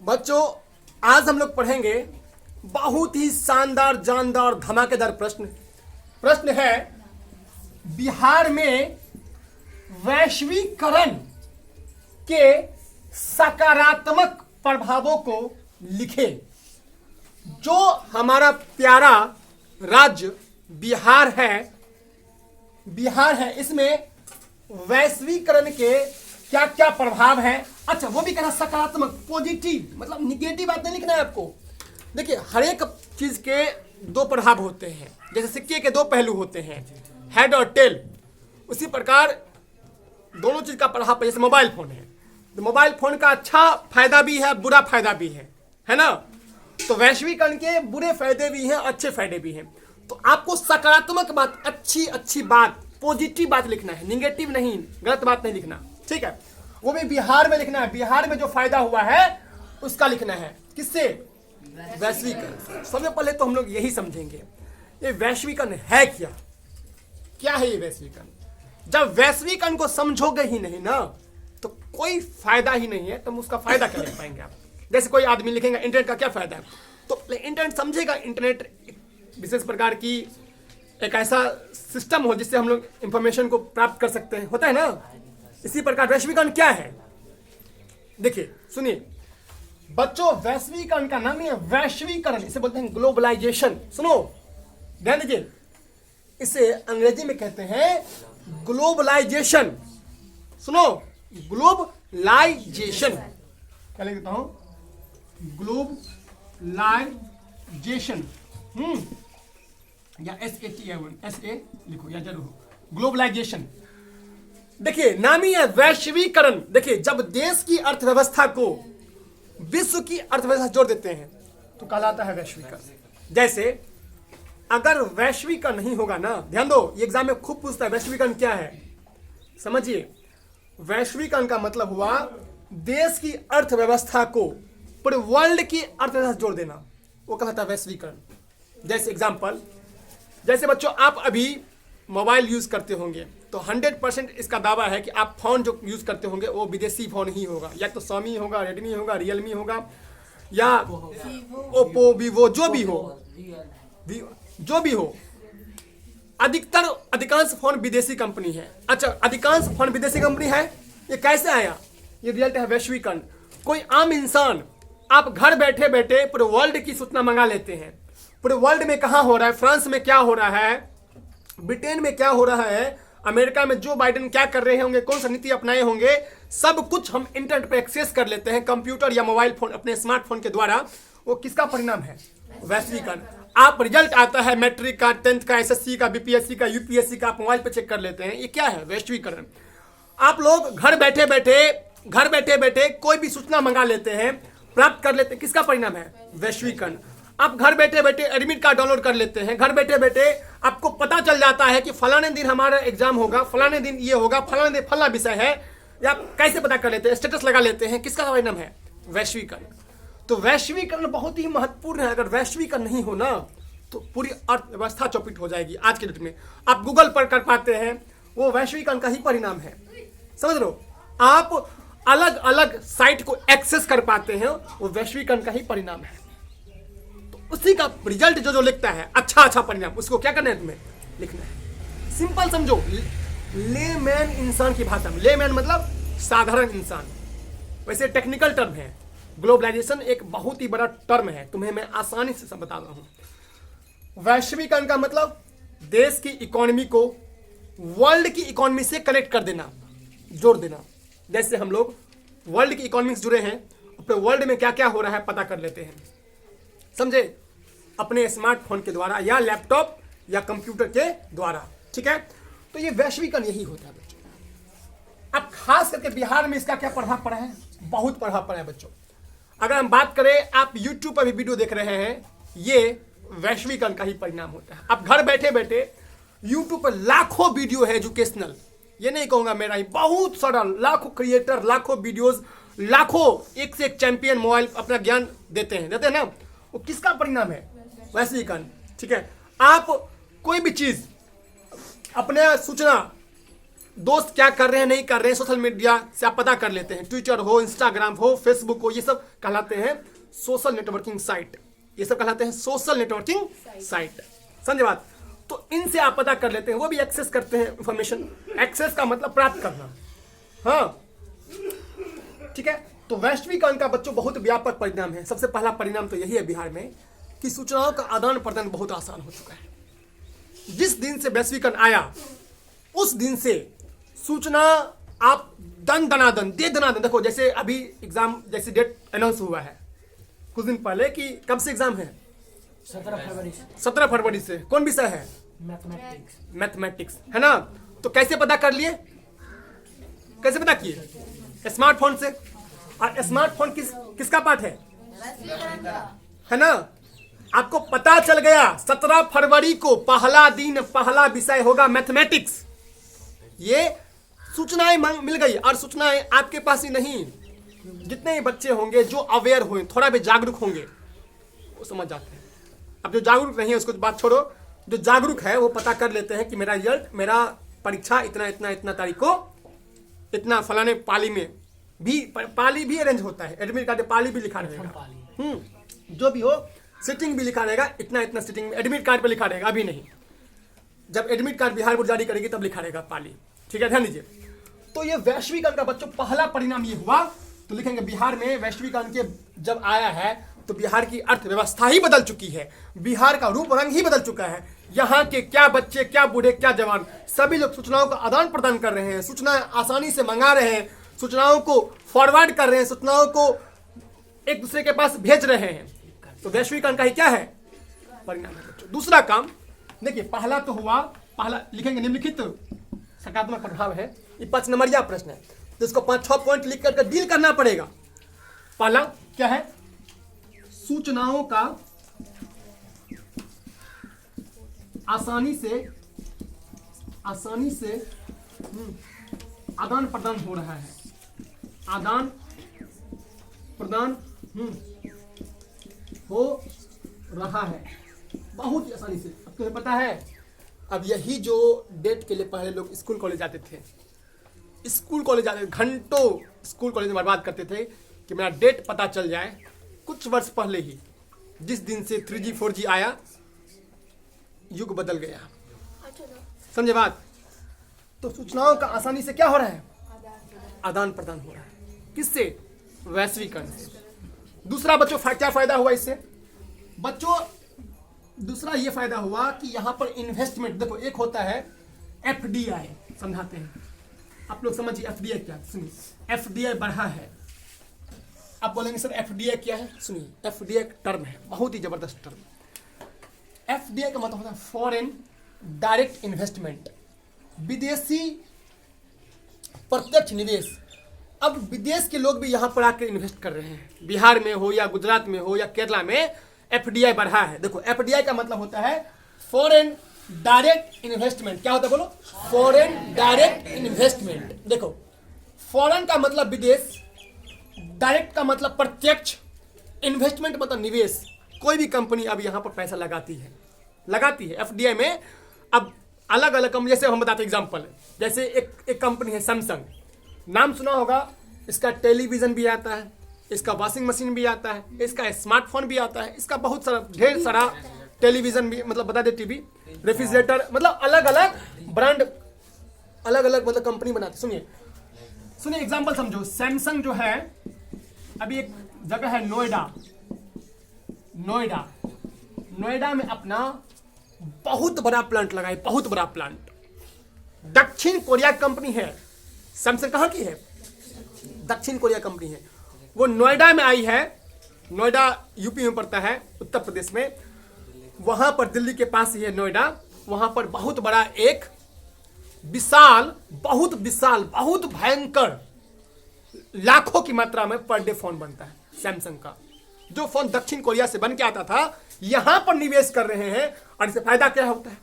बच्चों, आज हम लोग पढ़ेंगे बहुत ही शानदार जानदार धमाकेदार प्रश्न। प्रश्न है, बिहार में वैश्वीकरण के सकारात्मक प्रभावों को लिखे। जो हमारा प्यारा राज्य बिहार है, इसमें वैश्वीकरण के क्या क्या प्रभाव है। अच्छा, वो भी कहना सकारात्मक, पॉजिटिव, मतलब निगेटिव बात नहीं लिखना है आपको। देखिए, हर एक चीज के दो प्रभाव होते हैं, जैसे सिक्के के दो पहलू होते हैं, हेड और टेल। उसी प्रकार दोनों चीज का प्रभाव, जैसे मोबाइल फोन है तो मोबाइल फोन का अच्छा फायदा भी है, बुरा फायदा भी है ना। तो वैश्वीकरण के बुरे फायदे भी हैं, अच्छे फायदे भी हैं। तो आपको सकारात्मक बात, अच्छी बात, पॉजिटिव बात लिखना है, निगेटिव नहीं, गलत बात नहीं लिखना, ठीक है। वो भी बिहार में लिखना है, बिहार में जो फायदा हुआ है उसका लिखना है। किससे? वैश्वीकरण। सबसे पहले तो हम लोग यही समझेंगे, ये वैश्वीकरण है क्या। क्या है ये वैश्वीकरण? जब वैश्वीकरण को समझोगे ही नहीं ना, तो कोई फायदा ही नहीं है, तुम उसका फायदा क्या ले पाएंगे आप। जैसे कोई आदमी लिखेगा इंटरनेट का क्या फायदा है, तो इंटरनेट समझेगा। इंटरनेट विशेष प्रकार की एक ऐसा सिस्टम हो जिससे हम लोग इंफॉर्मेशन को प्राप्त कर सकते हैं, होता है ना। इसी प्रकार वैश्वीकरण क्या है, देखिए सुनिए बच्चों, वैश्वीकरण का नाम ही है वैश्वीकरण, इसे बोलते हैं ग्लोबलाइजेशन। सुनो, ध्यान दीजिए, इसे अंग्रेजी में कहते हैं ग्लोबलाइजेशन। सुनो, ग्लोबलाइजेशन क्या लिखता हूं, ग्लोबलाइजेशन, या SA लिखो या जरूर ग्लोबलाइजेशन। देखिए, नाम ही है वैश्वीकरण। देखिए, जब देश की अर्थव्यवस्था को विश्व की अर्थव्यवस्था जोड़ देते हैं तो कहलाता है वैश्वीकरण। जैसे अगर वैश्वीकरण नहीं होगा ना, ध्यान दो, ये एग्जाम में खूब पूछता है वैश्वीकरण क्या है। समझिए, वैश्वीकरण का मतलब हुआ देश की अर्थव्यवस्था को पूरे वर्ल्ड की अर्थव्यवस्था जोड़ देना, वो कहलाता है वैश्वीकरण। जैसे एग्जाम्पल, जैसे बच्चों आप अभी मोबाइल यूज करते होंगे तो 100% इसका दावा है कि आप फोन जो यूज करते होंगे वो विदेशी फोन ही होगा, या तो Xiaomi होगा, रेडमी होगा, रियलमी होगा, या ओप्पो, वीवो, जो भी हो। अधिकांश फोन विदेशी कंपनी है। अच्छा, अधिकांश फोन विदेशी कंपनी है, ये कैसे आया? ये रिजल्ट है वैश्वीकरण। कोई आम इंसान, आप घर बैठे बैठे पूरे वर्ल्ड की सूचना मंगा लेते हैं। पूरे वर्ल्ड में कहाँ हो रहा है, फ्रांस में क्या हो रहा है, ब्रिटेन में क्या हो रहा है, अमेरिका में जो बाइडेन क्या कर रहे होंगे, कौन सा नीति अपनाए होंगे, सब कुछ हम इंटरनेट पे एक्सेस कर लेते हैं, कंप्यूटर या मोबाइल फोन, अपने स्मार्टफोन के द्वारा। वो किसका परिणाम है? वैश्वीकरण। आप रिजल्ट आता है मैट्रिक का, 10th का, SSC का, BPSC का, UPSC का, आप मोबाइल पे चेक कर लेते हैं। ये क्या है? वैश्वीकरण। आप लोग घर बैठे बैठे कोई भी सूचना मंगा लेते हैं, प्राप्त कर लेते हैं, किसका परिणाम है? वैश्वीकरण। आप घर बैठे बैठे एडमिट कार्ड डाउनलोड कर लेते हैं, घर बैठे बैठे आपको पता चल जाता है कि फलाने दिन हमारा एग्जाम होगा, फलाने दिन ये होगा, फलाने दिन फला विषय है, या कैसे पता कर लेते हैं? स्टेटस लगा लेते हैं, किसका परिणाम है? वैश्वीकरण। तो वैश्वीकरण बहुत ही महत्वपूर्ण है। अगर वैश्वीकरण नहीं हो ना तो पूरी अर्थव्यवस्था चौपट हो जाएगी। आज के डेट में आप गूगल पर कर पाते हैं, वो वैश्वीकरण का ही परिणाम है, समझ लो। आप अलग अलग साइट को एक्सेस कर पाते हैं, वो वैश्वीकरण का ही परिणाम है। उसी का रिजल्ट जो लिखता है, अच्छा परिणाम, उसको क्या करना है? तुम्हें लिखना है। सिंपल समझो, लेमैन इंसान की भाषा में। लेमैन मतलब साधारण इंसान। वैसे टेक्निकल टर्म है, ग्लोबलाइजेशन एक बहुत ही बड़ा टर्म है, तुम्हें मैं आसानी से बता रहा हूं। वैश्वीकरण का मतलब देश की इकोनॉमी को वर्ल्ड की इकोनॉमी से कनेक्ट कर देना, जोड़ देना। जैसे हम लोग वर्ल्ड की इकोनॉमी से जुड़े हैं, अपने वर्ल्ड में क्या क्या हो रहा है पता कर लेते हैं, समझे, अपने स्मार्टफोन के द्वारा या लैपटॉप या कंप्यूटर के द्वारा, ठीक है। तो ये वैश्वीकरण यही होता है बच्चों। अब खास करके बिहार में इसका क्या प्रभाव पड़ा है? बहुत प्रभाव पड़ा है बच्चों। अगर हम बात करें, आप YouTube पर भी वीडियो देख रहे हैं, ये वैश्वीकरण का ही परिणाम होता है। आप घर बैठे बैठे YouTube पर लाखों वीडियो है एजुकेशनल, ये नहीं कहूंगा मेरा ही, बहुत सारा, लाखों क्रिएटर, लाखों वीडियोस, लाखों एक से एक चैंपियन मोबाइल अपना ज्ञान देते हैं ना। वो किसका परिणाम है? वैश्वीकरण, ठीक है। आप कोई भी चीज, अपने सूचना दोस्त क्या कर रहे हैं नहीं कर रहे हैं सोशल मीडिया से आप पता कर लेते हैं। ट्विटर हो, इंस्टाग्राम हो, फेसबुक हो, ये सब कहलाते हैं सोशल नेटवर्किंग साइट। ये सब कहलाते हैं सोशल नेटवर्किंग साइट। समझे बात? तो इनसे आप पता कर लेते हैं, वो भी एक्सेस करते हैं इंफॉर्मेशन। एक्सेस का मतलब प्राप्त करना। हाँ ठीक है। तो वैश्वीकरण का बच्चों बहुत व्यापक परिणाम है। सबसे पहला परिणाम तो यही है बिहार में कि सूचनाओं का आदान प्रदान बहुत आसान हो चुका है। जिस दिन से वैश्वीकरण आया उस दिन से सूचना आप दन दनादन दे दनादन। देखो जैसे अभी एग्जाम जैसे डेट अनाउंस हुआ है कुछ दिन पहले कि कब से एग्जाम है? 17 फरवरी से। कौन विषय है? मैथमेटिक्स है ना। तो कैसे पता कर लिए? कैसे पता किए? स्मार्टफोन से। और स्मार्टफोन किसका पार्ट है ना? आपको पता चल गया 17 फरवरी को पहला दिन पहला विषय होगा मैथमेटिक्स। ये सूचनाएं मिल गई। और सूचनाएं आपके पास ही नहीं, जितने ही बच्चे होंगे जो अवेयर होंगे, थोड़ा भी जागरूक होंगे, वो समझ जाते हैं। अब जो जागरूक नहीं है उसको बात छोड़ो, जो जागरूक है वो पता कर लेते हैं कि मेरा रिजल्ट, मेरा परीक्षा इतना इतना इतना तारीख को, इतना फलाने पाली में भी, पाली भी अरेंज होता है, एडमिट कार्ड पाली भी लिखा रहेगा। जो भी हो, सिटिंग भी लिखा रहेगा, इतना इतना सिटिंग में एडमिट कार्ड पे लिखा रहेगा। अभी नहीं, जब एडमिट कार्ड बिहार बोर्ड जारी करेगी तब लिखा रहेगा पाली। ठीक है, ध्यान दीजिए। तो ये वैश्वीकरण का बच्चों पहला परिणाम ये हुआ। तो लिखेंगे बिहार में वैश्वीकरण के जब आया है तो बिहार की अर्थव्यवस्था ही बदल चुकी है, बिहार का रूप रंग ही बदल चुका है। यहाँ के क्या बच्चे, क्या बूढ़े, क्या जवान, सभी लोग सूचनाओं का आदान प्रदान कर रहे हैं, सूचना आसानी से मंगा रहे हैं, सूचनाओं को फॉरवर्ड कर रहे हैं, सूचनाओं को एक दूसरे के पास भेज रहे हैं। तो वैश्वीकरण का ही क्या है? परिणाम है बच्चों। दूसरा काम देखिए, पहला तो हुआ, पहला लिखेंगे निम्नलिखित सकारात्मक प्रभाव है। ये 5 नंबरिया प्रश्न है तो इसको 5-6 पॉइंट लिख करके डील करना पड़ेगा। पहला क्या है? सूचनाओं का आसानी से आदान प्रदान हो रहा है। आदान प्रदान हो रहा है बहुत ही आसानी से। अब तुम्हें पता है, अब यही जो डेट के लिए पहले लोग स्कूल कॉलेज जाते थे, घंटों स्कूल कॉलेज में बर्बाद करते थे कि मेरा डेट पता चल जाए। कुछ वर्ष पहले ही जिस दिन से 3G 4G आया, युग बदल गया। समझे बात? तो सूचनाओं का आसानी से क्या हो रहा है? आदान प्रदान हो रहा है। किससे? वैश्वीकरण से। दूसरा बच्चों क्या फायदा हुआ इससे? बच्चों दूसरा ये फायदा हुआ कि यहाँ पर इन्वेस्टमेंट, देखो एक होता है FDI, समझाते हैं आप लोग, समझिए FDI क्या। सुनिए, FDI बढ़ा है। आप बोलेंगे सर FDI क्या है? सुनिए, FDI एक टर्म है, बहुत ही जबरदस्त टर्म। FDI का मतलब होता है फॉरेन डायरेक्ट इन्वेस्टमेंट, विदेशी प्रत्यक्ष निवेश। अब विदेश के लोग भी यहाँ पर आकर इन्वेस्ट कर रहे हैं, बिहार में हो या गुजरात में हो या केरला में FDI बढ़ा है। देखो FDI का मतलब होता है फॉरेन डायरेक्ट इन्वेस्टमेंट। क्या होता है बोलो? Foreign direct investment. देखो, फॉरेन का मतलब विदेश, डायरेक्ट का मतलब प्रत्यक्ष, इन्वेस्टमेंट मतलब निवेश। कोई भी कंपनी अब यहाँ पर पैसा लगाती है FDI में। अब अलग अलग कंपनी, जैसे हम बताते हैं एग्जांपल, जैसे एक कंपनी है सैमसंग, नाम सुना होगा। इसका टेलीविजन भी आता है, इसका वॉशिंग मशीन भी आता है, इसका स्मार्टफोन भी आता है, इसका बहुत सारा ढेर सारा टेलीविजन भी, मतलब बता दे, टीवी, रेफ्रिजरेटर, मतलब अलग अलग ब्रांड, अलग अलग मतलब कंपनी बनाती। सुनिए एग्जांपल समझो। सैमसंग जो है, अभी एक जगह है नोएडा में अपना बहुत बड़ा प्लांट लगाए, बहुत बड़ा प्लांट। दक्षिण कोरिया कंपनी है सैमसंग। कहाँ की है? दक्षिण कोरिया कंपनी है। वो नोएडा में आई है। नोएडा यूपी में पड़ता है, उत्तर प्रदेश में। वहां पर दिल्ली के पास ही है नोएडा। वहां पर बहुत बड़ा एक विशाल, बहुत भयंकर, लाखों की मात्रा में पर डे फोन बनता है सैमसंग का। जो फोन दक्षिण कोरिया से बन के आता था, यहां पर निवेश कर रहे हैं। और इससे फायदा क्या होता है?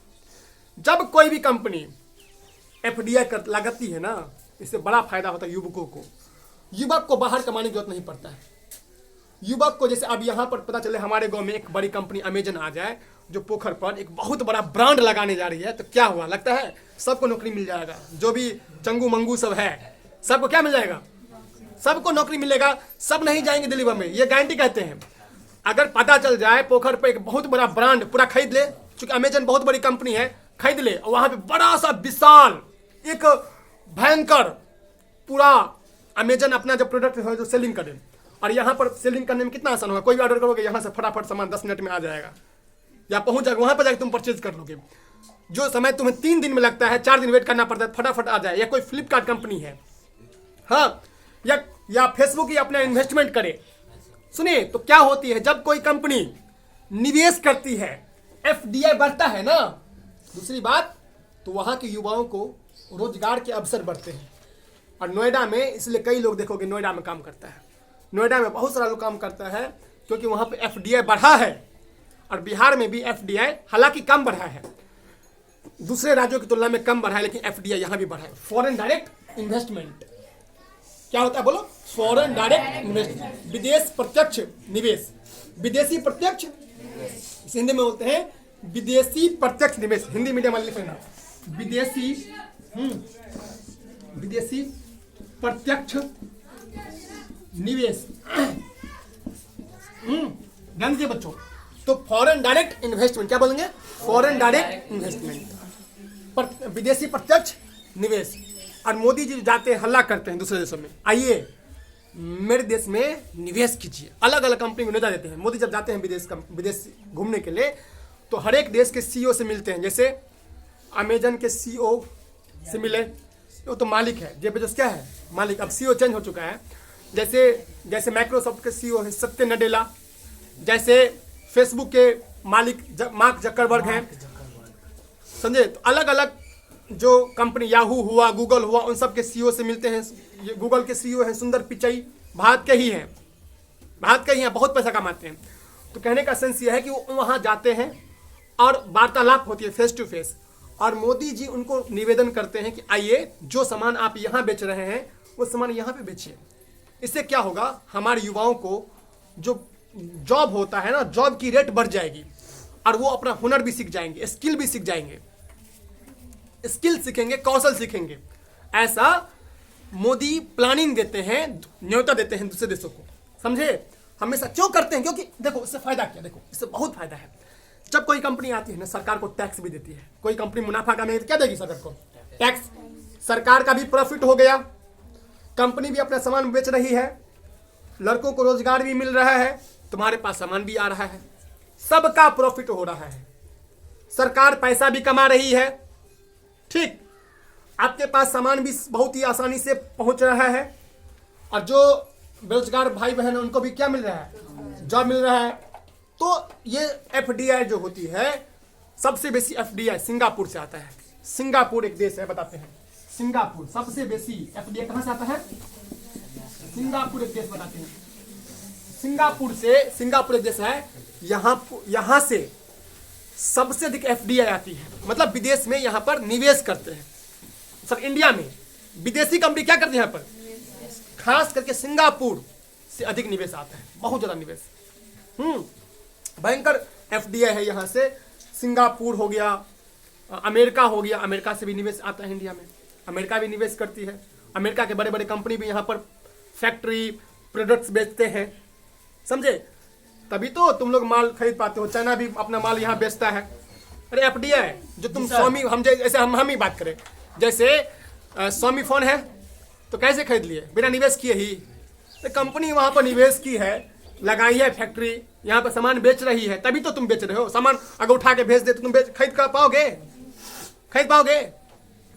जब कोई भी कंपनी FDI लगाती है ना, इससे बड़ा फायदा होता है युवकों को। युवक को बाहर कमाने की जरूरत नहीं पड़ता है। युवक को, जैसे अब यहाँ पर पता चले हमारे गांव में एक बड़ी कंपनी अमेजन आ जाए जो पोखर पर एक बहुत बड़ा ब्रांड लगाने जा रही है, तो क्या हुआ, लगता है सबको नौकरी मिल जाएगा। जो भी चंगू मंगू सब है सबको क्या मिल जाएगा, सबको नौकरी मिलेगा, सब नहीं जाएंगे दिल्ली में, ये गारंटी कहते हैं। अगर पता चल जाए पोखर पर एक बहुत बड़ा ब्रांड पूरा खरीद ले, चूंकि अमेजन बहुत बड़ी कंपनी है, खरीद ले और वहां पे बड़ा सा विशाल एक भयंकर पूरा अमेजन अपना जो प्रोडक्ट है जो सेलिंग करे, और यहाँ पर सेलिंग करने में कितना आसान होगा, कोई भी ऑर्डर करोगे यहाँ से फटाफट सामान 10 मिनट में आ जाएगा या पहुंच जाएगा, वहां पर जाकर तुम परचेज कर लोगे। जो समय तुम्हें 3 दिन में लगता है 4 दिन वेट करना पड़ता है, फटाफट आ जाए। या कोई फ्लिपकार्ट कंपनी है, हाँ, या फेसबुक ही अपना इन्वेस्टमेंट करे। सुनिए, तो क्या होती है जब कोई कंपनी निवेश करती है, एफडीआई बढ़ता है ना, दूसरी बात तो वहां के युवाओं को रोजगार के अवसर बढ़ते हैं। और नोएडा में इसलिए कई लोग देखोगे नोएडा में काम करता है, नोएडा में बहुत सारा लोग काम करता है क्योंकि वहां पे एफडीआई बढ़ा है। और बिहार में भी एफडीआई हालांकि कम बढ़ा है, दूसरे राज्यों की तुलना में कम बढ़ा है, लेकिन एफडीआई यहां भी बढ़ा है। फॉरेन डायरेक्ट इन्वेस्टमेंट क्या होता है बोलो, फॉरेन डायरेक्ट इन्वेस्टमेंट, विदेश प्रत्यक्ष निवेश, विदेशी प्रत्यक्ष, हिंदी में बोलते हैं विदेशी प्रत्यक्ष निवेश, हिंदी मीडियम वाले लिखना, विदेशी प्रत्यक्ष निवेश। ध्यान दीजिए बच्चों, तो फॉरेन डायरेक्ट इन्वेस्टमेंट क्या बोलेंगे, फॉरेन डायरेक्ट इन्वेस्टमेंट, विदेशी प्रत्यक्ष निवेश। और मोदी जी जाते हैं हल्ला करते हैं दूसरे देशों में, आइए मेरे देश में निवेश कीजिए, अलग अलग कंपनी को न्योता देते हैं। मोदी जब जाते हैं विदेश घूमने के लिए तो हर एक देश के सीईओ से मिलते हैं। जैसे अमेजन के सीईओ से मिले, वो तो मालिक है, जेफ बेजोस क्या है, मालिक, अब सीईओ चेंज हो चुका है। जैसे माइक्रोसॉफ्ट के सीईओ हैं सत्य नडेला, जैसे फेसबुक के मालिक मार्क जकरबर्ग हैं, समझे। तो अलग अलग जो कंपनी याहू हुआ, गूगल हुआ, उन सब के सीईओ से मिलते हैं। ये गूगल के सीईओ हैं सुंदर पिचाई, भारत के ही हैं, बहुत पैसा कमाते हैं। तो कहने का सेंस ये है कि वो वहाँ जाते हैं और वार्तालाप होती है फेस टू फेस, और मोदी जी उनको निवेदन करते हैं कि आइए जो सामान आप यहाँ बेच रहे हैं वो सामान यहाँ पे बेचिए। इससे क्या होगा, हमारे युवाओं को जो जॉब होता है ना, जॉब की रेट बढ़ जाएगी और वो अपना हुनर भी सीख जाएंगे, स्किल भी सीख जाएंगे, स्किल सीखेंगे, कौशल सीखेंगे। ऐसा मोदी प्लानिंग देते हैं, न्योता देते हैं दूसरे देशों को, समझे। हमेशा क्यों करते हैं, क्योंकि देखो इससे फायदा क्या, देखो इससे बहुत फायदा है। जब कोई कंपनी आती है ना, सरकार को टैक्स भी देती है। कोई कंपनी मुनाफा कमाएगी तो क्या देगी सरकार को, टैक्स। सरकार का भी प्रॉफिट हो गया, कंपनी भी अपना सामान बेच रही है, लड़कों को रोजगार भी मिल रहा है, तुम्हारे पास सामान भी आ रहा है, सबका प्रॉफिट हो रहा है, सरकार पैसा भी कमा रही है, ठीक, आपके पास सामान भी बहुत ही आसानी से पहुंच रहा है, और जो बेरोजगार भाई बहन है उनको भी क्या मिल रहा है, जॉब मिल रहा है। तो ये एफडीआई जो होती है, सबसे बेसी एफडीआई सिंगापुर से आता है। सिंगापुर एक देश है, बताते हैं, सिंगापुर सबसे बेसी एफडीआई कहां से आता है, सिंगापुर एक देश बताते हैं। सिंगापुर एक देश है, यहां से सबसे अधिक एफडीआई आती है, मतलब विदेश में यहां पर निवेश करते हैं। सर इंडिया में विदेशी कंपनी क्या करती है यहाँ पर, खास करके सिंगापुर से अधिक निवेश आता है, बहुत ज्यादा निवेश, भयंकर एफडीआई है यहाँ से। सिंगापुर हो गया, अमेरिका हो गया, अमेरिका से भी निवेश आता है इंडिया में, अमेरिका भी निवेश करती है। अमेरिका के बड़े बड़े कंपनी भी यहाँ पर फैक्ट्री प्रोडक्ट्स बेचते हैं, समझे, तभी तो तुम लोग माल खरीद पाते हो। चाइना भी अपना माल यहाँ बेचता है। अरे एफडीआई जो तुम स्वामी, हम जैसे हम ही बात करें, जैसे स्वामी फोन है तो कैसे खरीद लिए, बिना निवेश किए ही। तो कंपनी वहां पर निवेश की है, लगाई है फैक्ट्री, यहाँ पर सामान बेच रही है, तभी तो तुम बेच रहे हो। सामान अगर उठा के भेज दे तो तुम खरीद पाओगे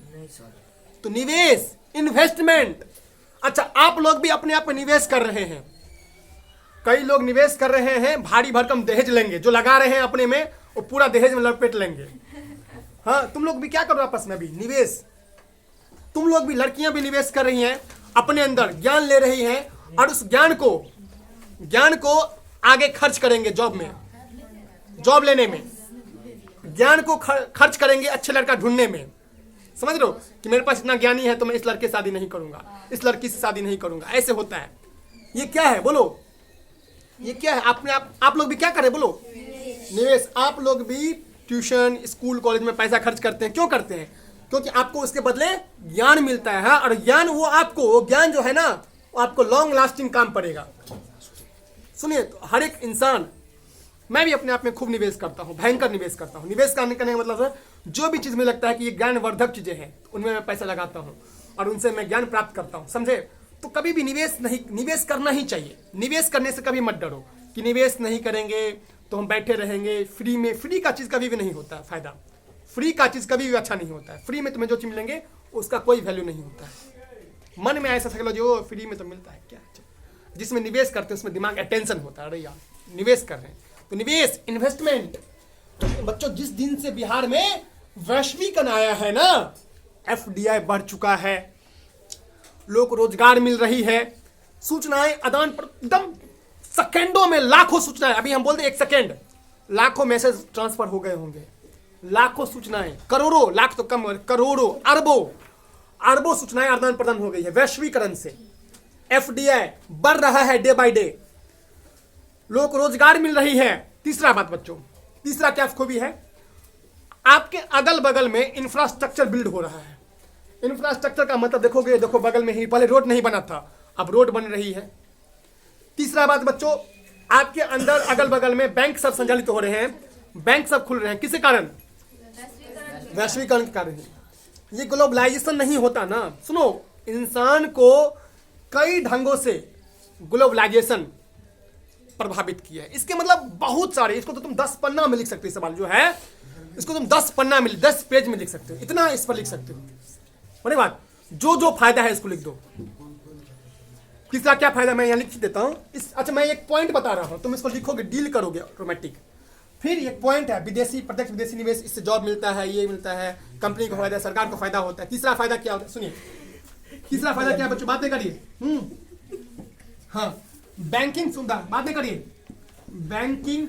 नहीं सर। तो निवेश, इन्वेस्टमेंट। अच्छा, आप लोग भी अपने आप में निवेश कर रहे हैं, कई लोग निवेश कर रहे हैं, भारी भरकम दहेज लेंगे, जो लगा रहे हैं अपने में वो पूरा दहेज में लपेट लेंगे। हाँ, तुम लोग भी क्या करो आपस में भी निवेश, तुम लोग भी, लड़कियां भी निवेश कर रही हैं, अपने अंदर ज्ञान ले रही हैं, और उस ज्ञान को आगे खर्च करेंगे जॉब में, जॉब लेने में, ज्ञान को खर्च करेंगे अच्छे लड़का ढूंढने में। समझ लो कि मेरे पास इतना ज्ञानी है तो मैं इस लड़के से शादी नहीं करूंगा, इस लड़की से शादी नहीं करूंगा, ऐसे होता है। ये क्या है बोलो, ये क्या है? आपने आप लोग भी क्या करें बोलो? निवेश। आप लोग भी ट्यूशन, स्कूल, कॉलेज में पैसा खर्च करते हैं। क्यों करते हैं? क्योंकि आपको उसके बदले ज्ञान मिलता है, और ज्ञान वो ज्ञान जो है ना, वो आपको लॉन्ग लास्टिंग काम पड़ेगा। सुनिए, तो हर एक इंसान, मैं भी अपने आप में खूब निवेश करता हूँ, भयंकर निवेश करता हूँ। निवेश करने का मतलब है जो भी चीज़ मुझे लगता है कि ये ज्ञानवर्धक चीज़ें हैं, उनमें मैं पैसा लगाता हूँ और उनसे मैं ज्ञान प्राप्त करता हूँ, समझे? तो कभी भी निवेश करना ही चाहिए। निवेश करने से कभी मत डरो कि निवेश नहीं करेंगे तो हम बैठे रहेंगे फ्री में। फ्री का चीज़ कभी भी नहीं होता है फायदा। फ्री का चीज़ कभी भी अच्छा नहीं होता है। फ्री में तुम्हें जो चीज़ मिलेंगे उसका कोई वैल्यू नहीं होता है। मन में ऐसा साइकोलॉजी हो, फ्री में तो मिलता है क्या? जिसमें निवेश करते हैं उसमें दिमाग अटेंशन होता है। अरे यार निवेश कर रहे हैं तो निवेश, इन्वेस्टमेंट। बच्चों, जिस दिन से बिहार में वैश्वीकरण आया है ना, एफडीआई बढ़ चुका है, लोग को रोजगार मिल रही है, सूचनाएं आदान पर एकदम सेकेंडों में लाखों सूचनाएं। अभी हम बोलते 1 सेकेंड, लाखों मैसेज ट्रांसफर हो गए होंगे, लाखों सूचनाएं, करोड़ों, लाख तो कम, करोड़ों, अरबों सूचनाएं आदान प्रदान हो गई है वैश्वीकरण से। एफडीआई बढ़ रहा है डे बाय डे, लोगों को रोजगार मिल रही है। तीसरा बात बच्चों, तीसरा क्या खूबी है? आपके अगल बगल में इंफ्रास्ट्रक्चर बिल्ड हो रहा है। इंफ्रास्ट्रक्चर का मतलब देखोगे, देखो बगल में ही, पहले रोड नहीं बना था, अब रोड बन रही है। तीसरा बात बच्चों, आपके अंदर अगल बगल में बैंक सब संचालित हो रहे हैं, बैंक सब खुल रहे हैं। किसके कारण? वैश्वीकरण के कारण। ये ग्लोबलाइजेशन नहीं होता ना। सुनो, इंसान को कई ढंगों से ग्लोबलाइजेशन प्रभावित किया है। इसके मतलब बहुत सारे, इसको तो तुम 10 पन्ना में लिख सकते हो। सवाल जो है इसको तुम 10 पन्ना में, 10 पेज में लिख सकते हो, इतना इस पर लिख सकते हो। बड़ी बात, जो फायदा है इसको लिख दो। तीसरा क्या फायदा, मैं यहाँ लिख देता हूँ। अच्छा, मैं एक पॉइंट बता रहा हूँ, तुम इसको लिखोगे, डील करोगे ऑटोमेटिक। फिर एक पॉइंट है, प्रत्यक्ष विदेशी निवेश, इससे जॉब मिलता है, ये मिलता है, कंपनी को फायदा है, सरकार को फायदा होता है। तीसरा फायदा क्या होता है? सुनिए, तीसरा फायदा क्या है बच्चों? बातें करिए। हाँ, बैंकिंग सुविधा, बातें करिए। बैंकिंग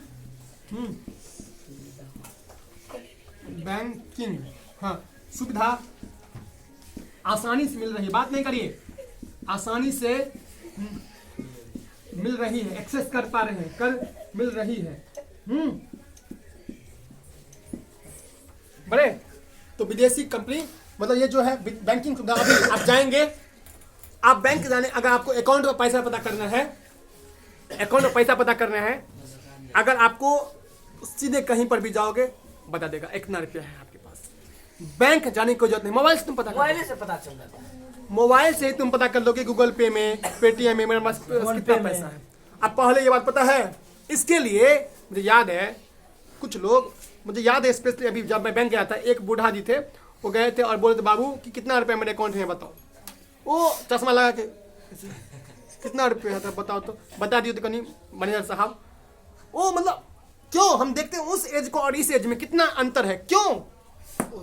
हाँ, सुविधा आसानी से मिल रही है। बात नहीं करिए, आसानी से मिल रही है, एक्सेस कर पा रहे हैं, कर मिल रही है। बड़े तो विदेशी कंपनी, मतलब ये जो है बैंकिंग सुविधा। अभी आप जाएंगे, आप बैंक जाने, अगर आपको अकाउंट में पैसा पता करना है, अकाउंट में पैसा पता करना है, अगर आपको सीधे कहीं पर भी जाओगे बता देगा इतना रुपया है आपके पास। बैंक जाने की जरूरत नहीं, मोबाइल से तुम पता, मोबाइल से पता चल जाता है। मोबाइल से ही तुम पता कर लोगे, गूगल पे में, पेटीएम में मेरे पास कितना पैसा है। अब पहले ये बात पता है, इसके लिए मुझे याद है, कुछ लोग, मुझे याद है स्पेशली अभी जब मैं बैंक गया था, एक बूढ़ा जी थे, वो गए थे और बोले थे, बाबू कि कितना रुपया मेरे अकाउंट में बताओ। वो चश्मा लगा के, कितना रुपया था बताओ, तो बता दियो तो कहीं मैनेजर साहब। वो मतलब क्यों, हम देखते हैं उस एज को और इस एज में कितना अंतर है। क्यों?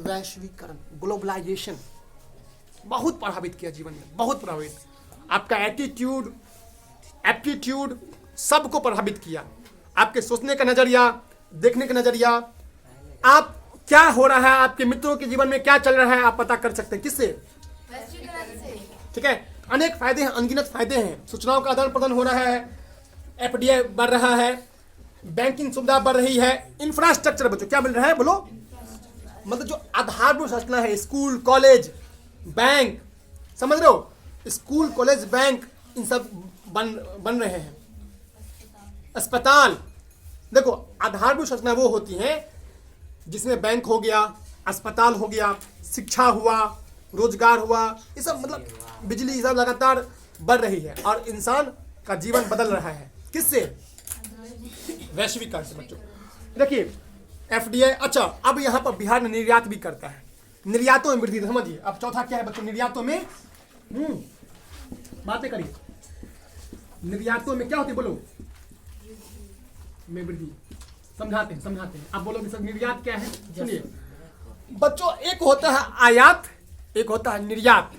वैश्वीकरण, ग्लोबलाइजेशन बहुत प्रभावित किया जीवन में, बहुत प्रभावित। आपका एटीट्यूड, एप्टीट्यूड सबको प्रभावित किया। आपके सोचने का नजरिया, देखने का नजरिया, आप क्या हो रहा है, आपके मित्रों के जीवन में क्या चल रहा है, आप पता कर सकते हैं। किससे? ठीक है, अनेक फायदे हैं, अनगिनत फायदे हैं। सूचनाओं का आदान प्रदान हो रहा है, एफडीआई बढ़ रहा है, बैंकिंग सुविधा बढ़ रही है, इंफ्रास्ट्रक्चर बच्चों क्या मिल रहा है बोलो? मतलब जो आधारभूत संरचना है, स्कूल, कॉलेज, बैंक, समझ रहे हो? स्कूल, कॉलेज, बैंक, इन सब बन रहे हैं। अस्पताल, देखो आधारभूत संरचना वो होती है जिसमें बैंक हो गया, अस्पताल हो गया, शिक्षा हुआ, रोजगार हुआ, ये सब, मतलब बिजली, ये सब लगातार बढ़ रही है और इंसान का जीवन बदल रहा है। किससे? वैश्वीकरण से बच्चों। देखिए एफडीआई। अच्छा, अब यहाँ पर बिहार में निर्यात भी करता है, निर्यातों में वृद्धि। समझिए, अब चौथा क्या है बच्चों? निर्यातों में बातें करिए। निर्यातों में क्या होती है बोलो? में वृद्धि। समझाते हैं। आप बोलोगे सर निर्यात क्या है? सुनिए बच्चों, एक होता है आयात, एक होता है निर्यात।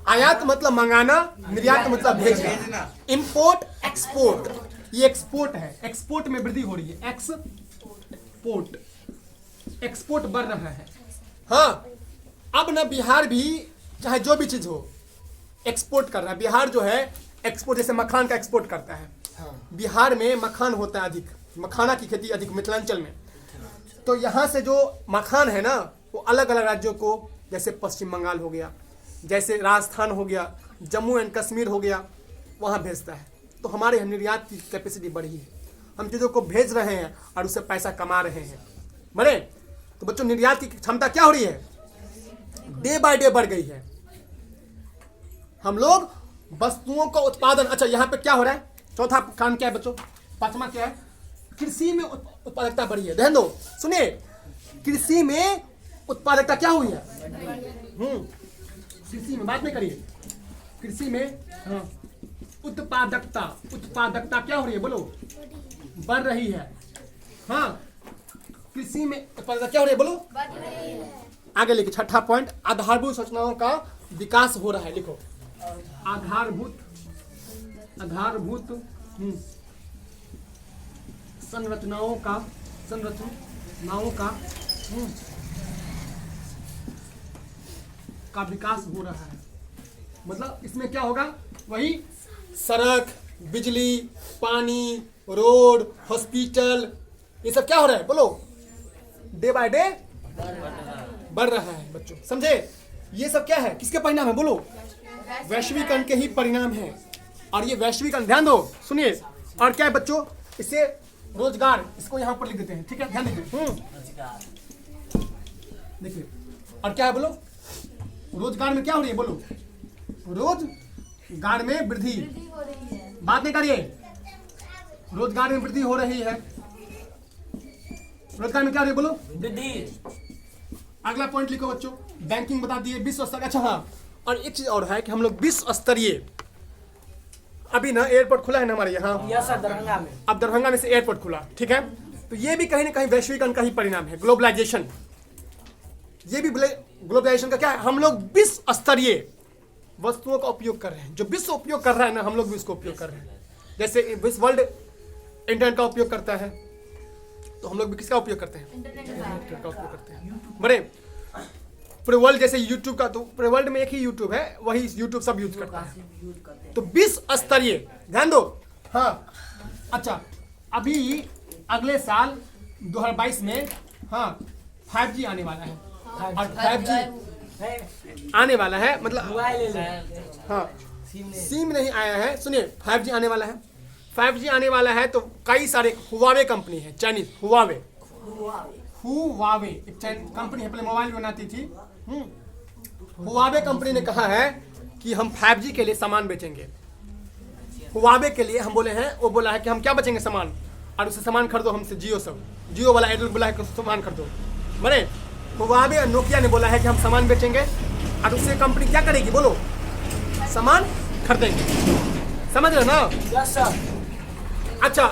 आयात मतलब मंगाना, निर्यात मतलब भेजना। इंपोर्ट, एक्सपोर्ट, ये एक्सपोर्ट है, एक्सपोर्ट में वृद्धि हो रही है। एक्सपोर्ट बढ़ रहा है। हाँ, अब ना बिहार भी चाहे जो भी चीज हो एक्सपोर्ट कर रहा है। बिहार जो है एक्सपोर्ट, जैसे मखान का एक्सपोर्ट करता है, बिहार में मखान होता है अधिक, मखाना की खेती अधिक मिथिलांचल में। तो यहाँ से जो मखान है ना वो अलग अलग राज्यों को, जैसे पश्चिम बंगाल हो गया, जैसे राजस्थान हो गया, जम्मू एंड कश्मीर हो गया, वहाँ भेजता है। तो हमारे यहाँ निर्यात की कैपेसिटी बढ़ी है, हम चीज़ों को भेज रहे हैं और उससे पैसा कमा रहे हैं। बड़े तो बच्चों निर्यात की क्षमता क्या हो रही है, डे बाय डे बढ़ गई है। हम लोग वस्तुओं का उत्पादन, अच्छा यहाँ पे क्या हो रहा है, चौथा काम क्या है बच्चों, पांचवा क्या है, कृषि में उत्पादकता बढ़ी है। ध्यान दो, सुनिए, कृषि में उत्पादकता क्या हुई है, कृषि में बात नहीं करिए, कृषि में उत्पादकता क्या हो रही है, बोलो, बढ़ रही है। हाँ, कृषि में उत्पादकता क्या हो रही है, बोलो, बढ़ रही है। आगे लिखिए छठा पॉइंट, आधारभूत संरचनाओं का विकास हो रहा है। लिखो आधारभूत संरचनाओं का विकास हो रहा है। मतलब इसमें क्या होगा, वही सड़क, बिजली, पानी, रोड, हॉस्पिटल, ये सब क्या हो रहा है, बोलो, डे बाय डे बढ़ रहा है। बच्चों समझे, ये सब क्या है, किसके परिणाम है, बोलो, वैश्वीकरण के ही परिणाम है। और ये वैश्वीकरण, ध्यान दो, सुनिए, और क्या है बच्चों, इससे रोजगार, इसको यहाँ पर लिख देते हैं, ठीक है, ध्यान दीजिए। देखिए, और क्या है, बोलो, रोजगार में क्या हो रही है, बोलो, रोजगार में वृद्धि, बात नहीं करिए, रोजगार में वृद्धि हो रही है। रोजगार में क्या हो रही है, बोलो, वृद्धि। अगला पॉइंट लिखो बच्चों, बैंकिंग बता दिए, विश्व स्तर, अच्छा हाँ, और एक चीज और है कि हम लोग विश्व स्तरीय, अभी ना एयरपोर्ट खुला है ना हमारे यहाँ, दरभंगा में, अब दरभंगा में से एयरपोर्ट खुला, ठीक है, तो ये भी कहीं ना कहीं वैश्वीकरण का ही परिणाम है, ग्लोबलाइजेशन। ये भी ग्लोबलाइजेशन का क्या है, हम लोग विश्व स्तरीय वस्तुओं का उपयोग कर रहे हैं, जो विश्व उपयोग कर रहा है ना, हम लोग भी उसको उपयोग कर रहे हैं। जैसे विश्व वर्ल्ड इंटरनेट का उपयोग करता है, तो हम लोग भी किसका उपयोग करते हैं, इंटरनेट का उपयोग करते हैं। बड़े पूरे वर्ल्ड, जैसे यूट्यूब का, तो पूरे वर्ल्ड में एक ही यूट्यूब है, वही यूट्यूब सब यूज करता है, तो विश्व स्तरीय, ध्यान दो। हाँ, अच्छा, अभी अगले साल 2022 में हाँ 5G आने वाला है, और 5G आने वाला है, मतलब हाँ सिम नहीं आया है, सुनिए, 5G आने वाला है, 5G आने वाला है, तो कई सारे, हुआवे कंपनी है, चाइनीज हुआवे एक कंपनी है, पहले मोबाइल बनाती थी। हुआवे कंपनी ने कहा है कि हम 5G के लिए सामान बेचेंगे। हुआवे के लिए हम बोले हैं, वो बोला है कि हम क्या बेचेंगे, सामान, और उससे सामान खरीदो हमसे, जियो वाला एयरटेल बोला है कि सामान खरीदो। बने हुआवे और नोकिया ने बोला है कि हम सामान बेचेंगे, और उससे कंपनी क्या करेगी, बोलो, सामान खरीदेंगे। समझ रहे ना? Yes sir. अच्छा,